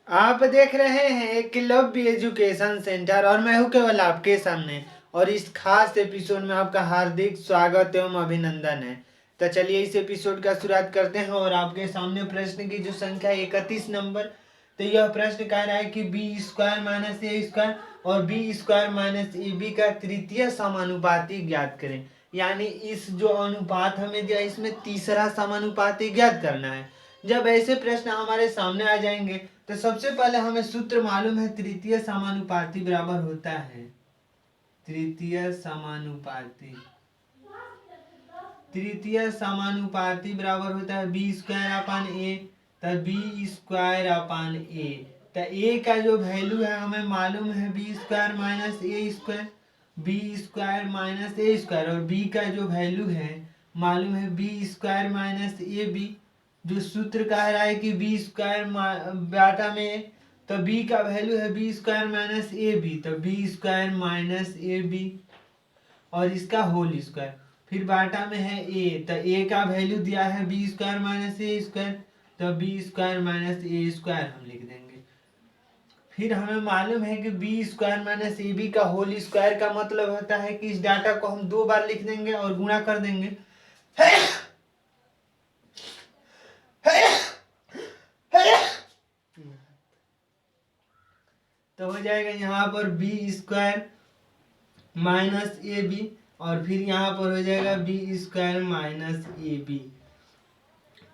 आप देख रहे हैं एकलव्य एजुकेशन सेंटर और मैं हूं केवल आपके सामने। और इस खास एपिसोड में आपका हार्दिक स्वागत एवं अभिनंदन है। तो चलिए इस एपिसोड का शुरुआत करते हैं और आपके सामने प्रश्न की जो संख्या 31 नंबर। तो यह प्रश्न कह रहा है कि B square minus A square और B square minus A B का तृतीय समानुपाती ज्ञात करें। यानी इस जो अनुपात हमें दिया इसमें तीसरा समानुपाती ज्ञात करना है। जब ऐसे प्रश्न हमारे सामने आ जाएंगे तो सबसे पहले हमें सूत्र मालूम है, तृतीय समानुपाती बराबर होता है तृतीय समानुपाती बराबर होता है बी स्क्वायर अपान ए। तब बी स्क्वायर अपान ए, तो ए का जो वैल्यू है हमें मालूम है B square minus A square, B square minus A square, और बी का जो वैल्यू है मालूम है B square minus A B. जो सूत्र कह रहा है कि बी स्क्वायर बाटा में, तो बी का वैल्यू है B square minus A B, तो B square minus A B और इसका होल स्क्वायर। फिर बाटा में है ए, तो ए का वैल्यू दिया है B square minus A square, तो B square minus A square हम लिख देंगे। फिर हमें मालूम है कि B square minus A B का होल स्क्वायर का मतलब होता है कि इस डाटा को हम 2 बार लिख देंगे और गुणा कर देंगे। तो हो जाएगा यहाँ पर B square minus A B और फिर यहाँ पर हो जाएगा B square minus A B.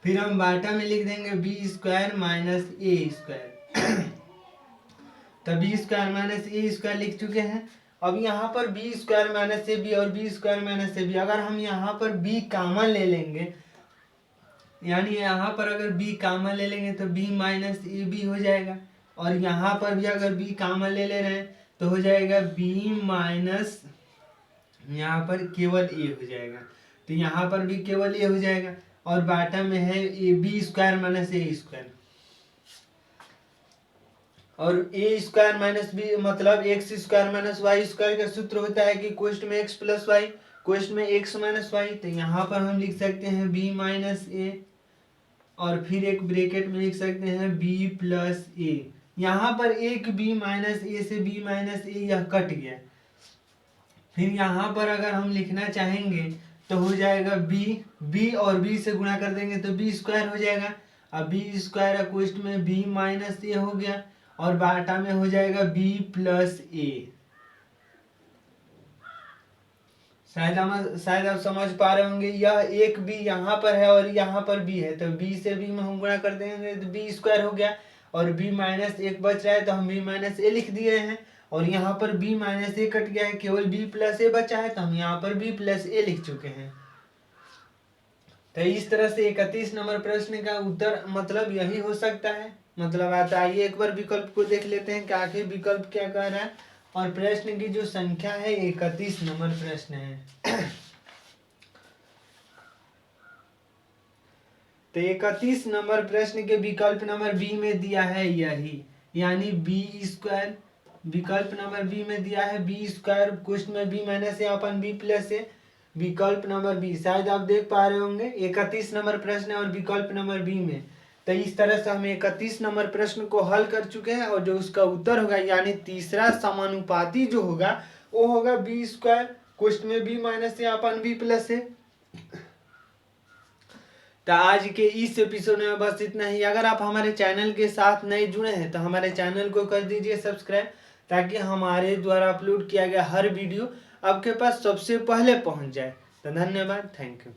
फिर हम बाटा में लिख देंगे B square minus A square. तो B square minus A square लिख चुके हैं। अब यहाँ पर B square minus A B और B square minus A B, अगर हम यहाँ पर बी कॉमन ले लेंगे, यानी यहाँ पर अगर बी कॉमन ले लेंगे तो बी माइनस ए बी हो जाएगा। और यहाँ पर भी अगर बी कॉमन ले ले रहे हैं तो हो जाएगा बी माइनस, यहाँ पर केवल ए हो जाएगा, तो यहाँ पर भी केवल ए हो जाएगा। और बाटा में है A B square minus A square, और ए स्क्वायर माइनस बी मतलब X square minus Y square का सूत्र होता है कि कोष्ट में एक्स प्लस वाई, कोष्ट में एक्स माइनस वाई। तो यहाँ पर हम लिख सकते हैं बी माइनस ए और फिर एक ब्रैकेट में लिख सकते हैं बी प्लस ए। यहाँ पर एक बी माइनस ए से बी माइनस ए यह कट गया। फिर यहाँ पर अगर हम लिखना चाहेंगे तो हो जाएगा बी और बी से गुणा कर देंगे तो बी स्क्वायर हो जाएगा। अब बी स्क्वायर कोष्ट में बी माइनस ए हो गया और बाटा में हो जाएगा बी प्लस ए। शायद आप समझ पा रहे होंगे, यह एक बी यहाँ पर है और यहाँ पर बी है, तो बी से बी में हम गुणा कर देंगे तो बी स्क्वायर हो गया और बी माइनस एक बच रहा है तो हम बी माइनस ए लिख दिए हैं। और यहाँ पर बी माइनस ए कट गया है, केवल बी प्लस ए बचा है, तो हम यहाँ पर बी प्लस ए लिख चुके हैं। तो इस तरह से 31 नंबर प्रश्न का उत्तर मतलब यही हो सकता है। मतलब आता है, आइए एक बार विकल्प को देख लेते हैं कि आखिर विकल्प क्या कह रहा है। और प्रश्न की जो संख्या है 31 नंबर प्रश्न है। तो 31 नंबर प्रश्न के विकल्प नंबर बी में दिया है यही, यानी बी स्क्वायर। विकल्प नंबर बी में दिया है बी स्क्वायर क्वेश्चन में बी माइनस ए अपन बी प्लस ए। विकल्प नंबर बी शायद आप देख पा रहे होंगे 31 नंबर प्रश्न है और विकल्प नंबर बी में। तो इस तरह से हम 31 नंबर प्रश्न को हल कर चुके हैं और जो उसका उत्तर होगा यानी तीसरा समानुपाती जो होगा वो होगा बी स्क्वायर क्वेश्चन में बी माइनस ए अपन बी प्लस ए। तो आज के इस एपिसोड में बस इतना ही। अगर आप हमारे चैनल के साथ नए जुड़े हैं तो हमारे चैनल को कर दीजिए सब्सक्राइब, ताकि हमारे द्वारा अपलोड किया गया हर वीडियो आपके पास सबसे पहले पहुंच जाए। तो धन्यवाद, थैंक यू।